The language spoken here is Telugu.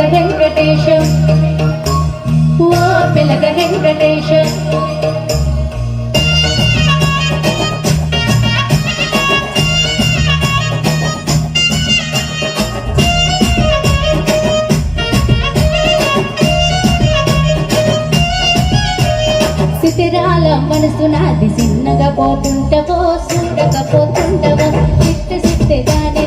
పిలగ వెంకటేశ ఓ పిలగ వెంకటేశ సితిరాల మనసు నాది చిన్నగా పోతుంటవో చూడకపోతుంటవో సిట్టు సిట్టు గాని